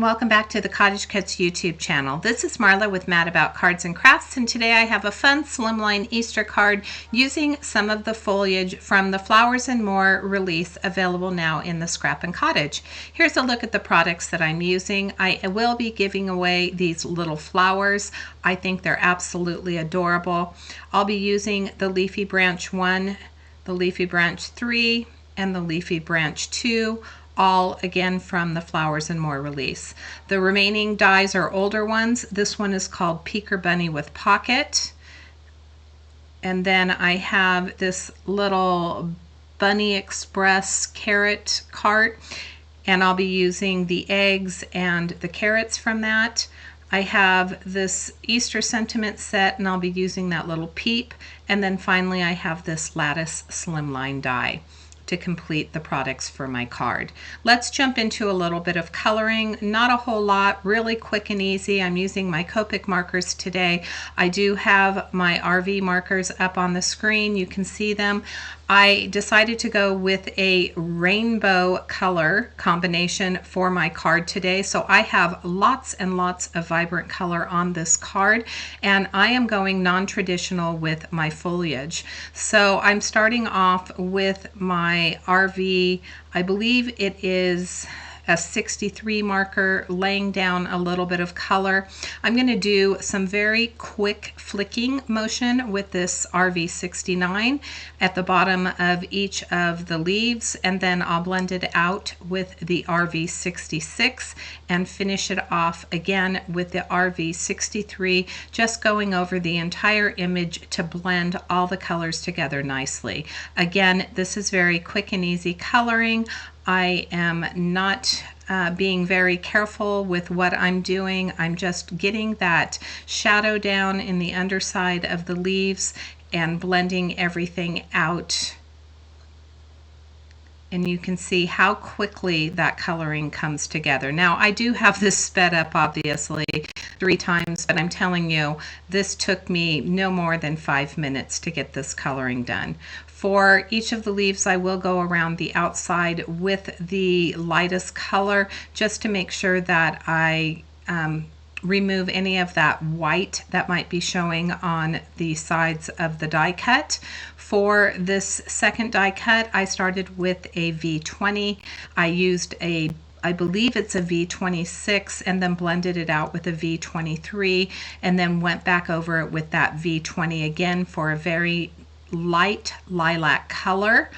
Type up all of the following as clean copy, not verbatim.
welcome back to the CottageCutz YouTube channel. This is Marla with Mad About Cards and Crafts, and today I have a fun slimline Easter card using some of the foliage from the Flowers and More release available now in the Scrap and Cottage. Here's a look at the products that I'm using. I will be giving away these little flowers. I think they're absolutely adorable. I'll be using the Leafy Branch 1, the Leafy Branch 3, and the Leafy Branch 2. All again from the Flowers and More release. The remaining dies are older ones. This one is called Peeker Bunny with Pocket. And then I have this little Bunny Express carrot cart, and I'll be using the eggs and the carrots from that. I have this Easter sentiment set, and I'll be using that little peep. And then finally I have this Lattice Slimline die to complete the products for my card. Let's jump into a little bit of coloring. Not a whole lot, really quick and easy. I'm using my Copic markers today. I do have my RV markers up on the screen. You can see them. I decided to go with a rainbow color combination for my card today. So I have lots and lots of vibrant color on this card, and I am going non-traditional with my foliage. So I'm starting off with my RV, I believe it is a 63 marker, laying down a little bit of color. I'm going to do some very quick flicking motion with this RV 69 at the bottom of each of the leaves, and then I'll blend it out with the RV 66 and finish it off again with the RV 63, just going over the entire image to blend all the colors together nicely. Again, this is very quick and easy coloring. I am not being very careful with what I'm doing. I'm just getting that shadow down in the underside of the leaves and blending everything out. And you can see how quickly that coloring comes together. Now, I do have this sped up obviously 3 times, but I'm telling you, this took me no more than 5 minutes to get this coloring done. For each of the leaves, I will go around the outside with the lightest color just to make sure that I remove any of that white that might be showing on the sides of the die cut. For this second die cut, I started with a V20. I used I believe it's a V26, and then blended it out with a V23, and then went back over it with that V20 again for a very light lilac color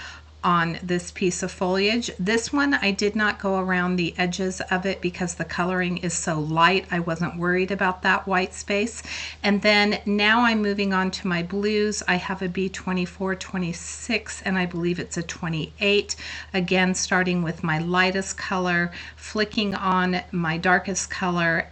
on this piece of foliage. This one I did not go around the edges of it because the coloring is so light. I wasn't worried about that white space. And then now I'm moving on to my blues. I have a B24, 26, and I believe it's a 28. Again, starting with my lightest color, flicking on my darkest color,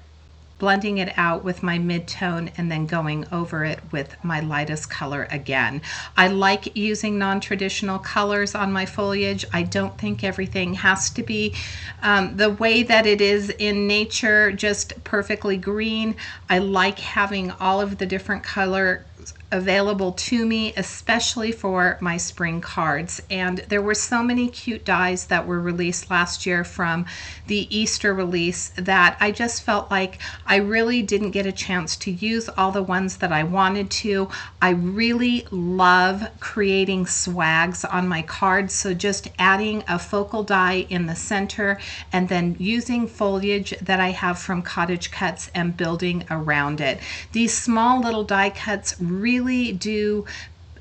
blending it out with my mid-tone, and then going over it with my lightest color again. I like using non-traditional colors on my foliage. I don't think everything has to be the way that it is in nature, just perfectly green. I like having all of the different colors available to me, especially for my spring cards. And there were so many cute dies that were released last year from the Easter release that I just felt like I really didn't get a chance to use all the ones that I wanted to. I really love creating swags on my cards, so just adding a focal die in the center and then using foliage that I have from CottageCutz and building around it. These small little die cuts really do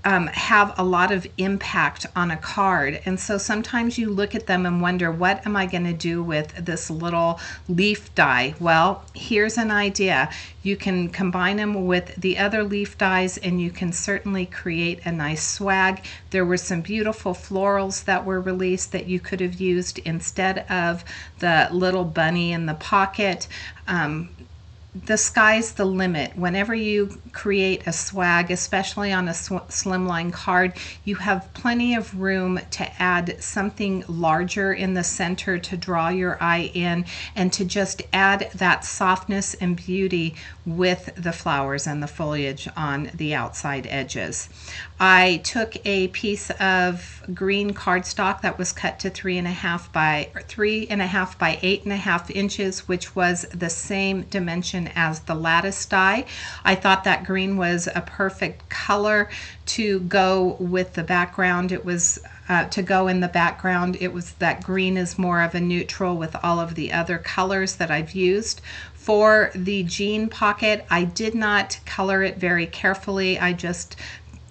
have a lot of impact on a card, and so sometimes you look at them and wonder, what am I going to do with this little leaf die? Well, here's an idea. You can combine them with the other leaf dies, and you can certainly create a nice swag. There were some beautiful florals that were released that you could have used instead of the little bunny in the pocket. the sky's the limit. Whenever you create a swag, especially on a slimline card, you have plenty of room to add something larger in the center to draw your eye in and to just add that softness and beauty with the flowers and the foliage on the outside edges. I took a piece of green cardstock that was cut to 3.5 by 8.5 inches, which was the same dimension as the lattice die. I thought that green was a perfect color to go with the background. It was to go in the background. It was that green is more of a neutral with all of the other colors that I've used. For the jean pocket, I did not color it very carefully. I just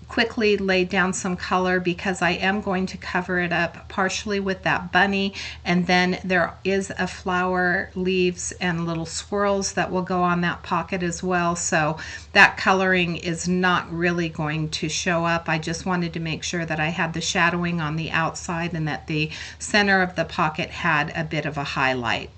quickly laid down some color because I am going to cover it up partially with that bunny, and then there is a flower, leaves, and little swirls that will go on that pocket as well, so that coloring is not really going to show up. I just wanted to make sure that I had the shadowing on the outside and that the center of the pocket had a bit of a highlight.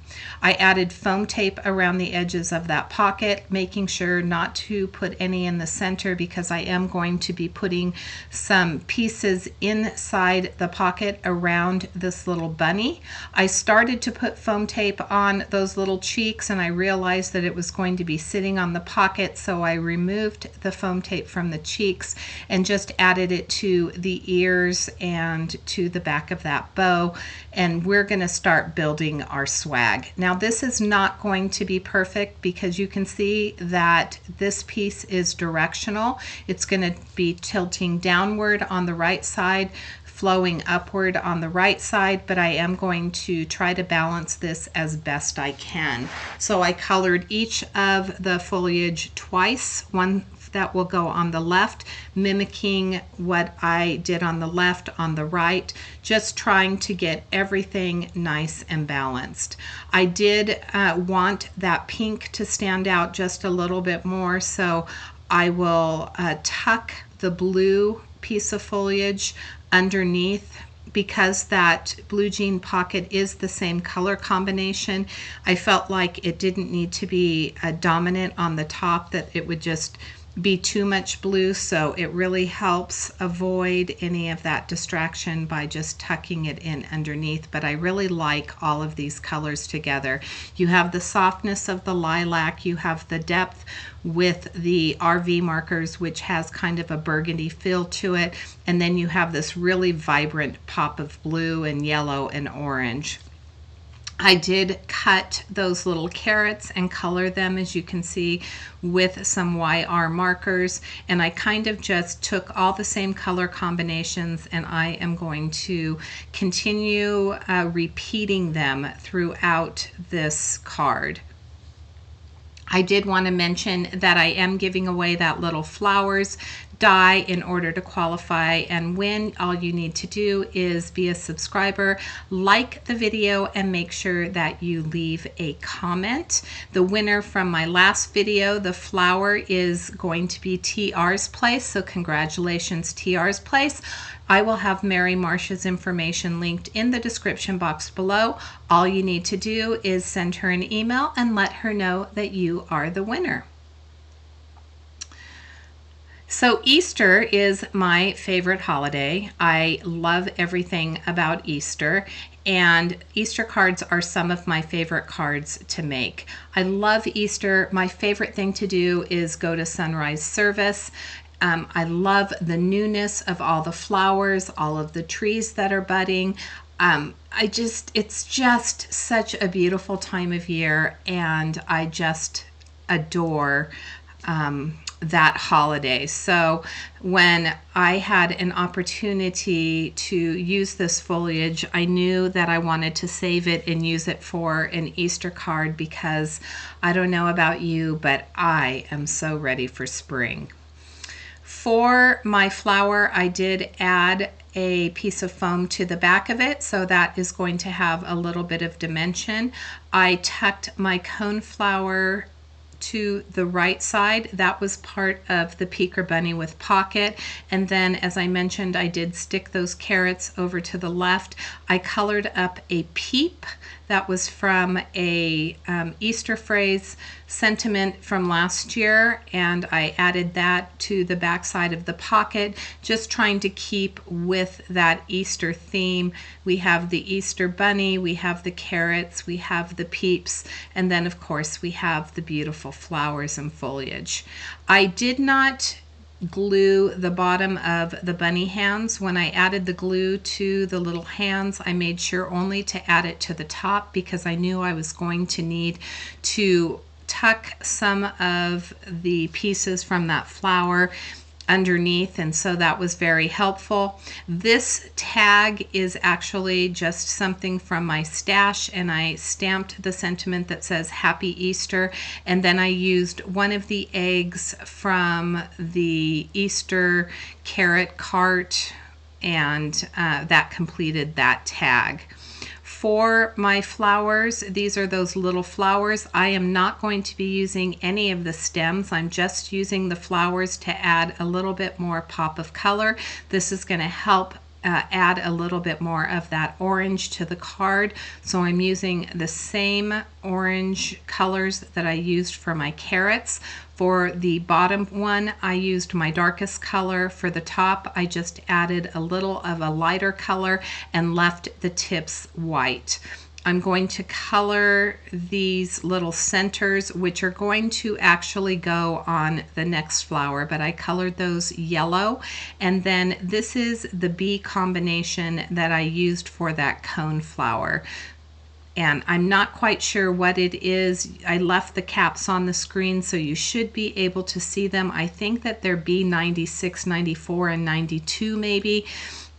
I added foam tape around the edges of that pocket, making sure not to put any in the center because I am going to be putting some pieces inside the pocket around this little bunny. I started to put foam tape on those little cheeks and I realized that it was going to be sitting on the pocket, so I removed the foam tape from the cheeks and just added it to the ears and to the back of that bow, and we're going to start building our swag. Now this is not going to be perfect because you can see that this piece is directional. It's going to be tilting downward on the right side, flowing upward on the right side, but I am going to try to balance this as best I can. So I colored each of the foliage twice, one that will go on the left, mimicking what I did on the left on the right, just trying to get everything nice and balanced. I did want that pink to stand out just a little bit more, so I will tuck the blue piece of foliage underneath. Because that blue jean pocket is the same color combination, I felt like it didn't need to be dominant on the top, that it would just be too much blue, so it really helps avoid any of that distraction by just tucking it in underneath. But I really like all of these colors together. You have the softness of the lilac, you have the depth with the RV markers, which has kind of a burgundy feel to it, and then you have this really vibrant pop of blue and yellow and orange. I did cut those little carrots and color them, as you can see, with some YR markers, and I kind of just took all the same color combinations and I am going to continue repeating them throughout this card. I did want to mention that I am giving away that little flowers die in order to qualify, and when all you need to do is be a subscriber, like the video, and make sure that you leave a comment. The winner from my last video, the flower, is going to be TR's Place, so congratulations TR's Place. I will have Mary Marsh's information linked in the description box below. All you need to do is send her an email and let her know that you are the winner. So Easter is my favorite holiday. I love everything about Easter, and Easter cards are some of my favorite cards to make. I love Easter. My favorite thing to do is go to sunrise service. I love the newness of all the flowers, all of the trees that are budding. It's just such a beautiful time of year, and I just adore that holiday. So when I had an opportunity to use this foliage, I knew that I wanted to save it and use it for an Easter card, because I don't know about you, but I am so ready for spring. For my flower, I did add a piece of foam to the back of it, so that is going to have a little bit of dimension. I tucked my cone flower to the right side. That was part of the Peeker Bunny with pocket. And then, as I mentioned, I did stick those carrots over to the left. I colored up a peep That was from a Easter phrase sentiment from last year, and I added that to the back side of the pocket, just trying to keep with that Easter theme. We have the Easter bunny, we have the carrots, we have the peeps, and then of course we have the beautiful flowers and foliage. I did not glue the bottom of the bunny hands. When I added the glue to the little hands, I made sure only to add it to the top because I knew I was going to need to tuck some of the pieces from that flower underneath, and so that was very helpful. This tag is actually just something from my stash, and I stamped the sentiment that says Happy Easter, and then I used one of the eggs from the Easter carrot cart, and that completed that tag. For my flowers, these are those little flowers. I am not going to be using any of the stems. I'm just using the flowers to add a little bit more pop of color. This is going to help add a little bit more of that orange to the card. So I'm using the same orange colors that I used for my carrots. For the bottom one, I used my darkest color. For the top, I just added a little of a lighter color and left the tips white. I'm going to color these little centers, which are going to actually go on the next flower, but I colored those yellow. And then this is the bee combination that I used for that cone flower. And I'm not quite sure what it is. I left the caps on the screen, so you should be able to see them. I think that they're B96, 94, and 92 maybe.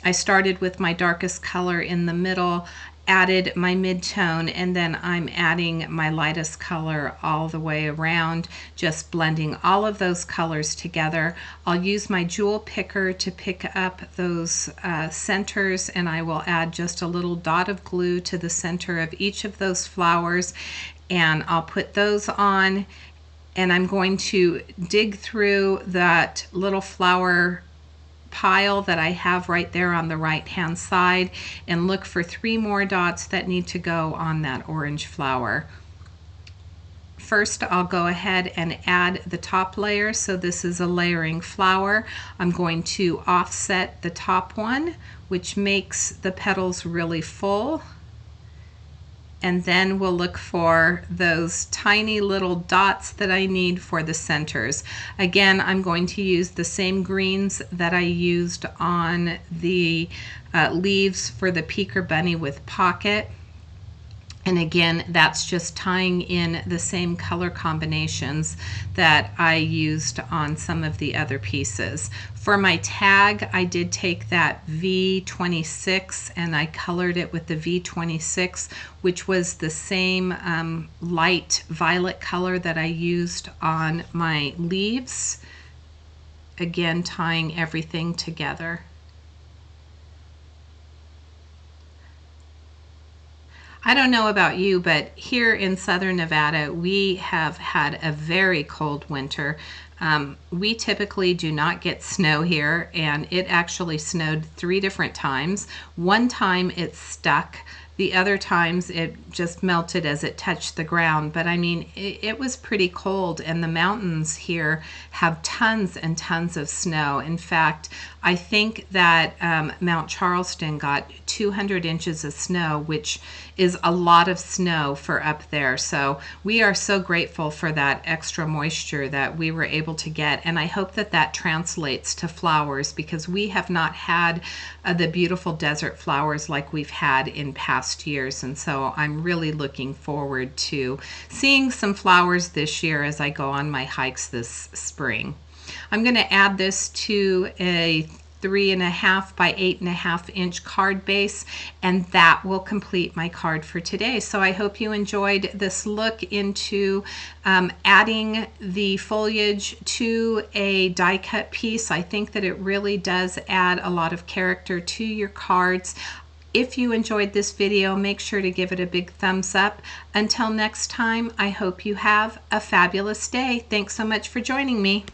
I started with my darkest color in the middle, added my mid-tone, and then I'm adding my lightest color all the way around, just blending all of those colors together. I'll use my jewel picker to pick up those centers, and I will add just a little dot of glue to the center of each of those flowers, and I'll put those on, and I'm going to dig through that little flower pile that I have right there on the right hand side and look for 3 more dots that need to go on that orange flower. First, I'll go ahead and add the top layer. So this is a layering flower. I'm going to offset the top one, which makes the petals really full. And then we'll look for those tiny little dots that I need for the centers. Again, I'm going to use the same greens that I used on the leaves for the Peeker Bunny with Pocket. And again, that's just tying in the same color combinations that I used on some of the other pieces. For my tag, I did take that V26 and I colored it with the V26, which was the same light violet color that I used on my leaves. Again, tying everything together. I don't know about you, but here in southern Nevada, we have had a very cold winter. We typically do not get snow here, and it actually snowed 3 different times. One time it stuck. The other times it just melted as it touched the ground. But I mean, it was pretty cold, and the mountains here have tons and tons of snow. In fact, I think that Mount Charleston got 200 inches of snow, which is a lot of snow for up there. So we are so grateful for that extra moisture that we were able to get. And I hope that that translates to flowers, because we have not had the beautiful desert flowers like we've had in past years. And so I'm really looking forward to seeing some flowers this year as I go on my hikes this spring. I'm going to add this to a 3.5 by 8.5 inch card base, and that will complete my card for today. So I hope you enjoyed this look into adding the foliage to a die cut piece. I think that it really does add a lot of character to your cards. If you enjoyed this video, make sure to give it a big thumbs up. Until next time, I hope you have a fabulous day. Thanks so much for joining me.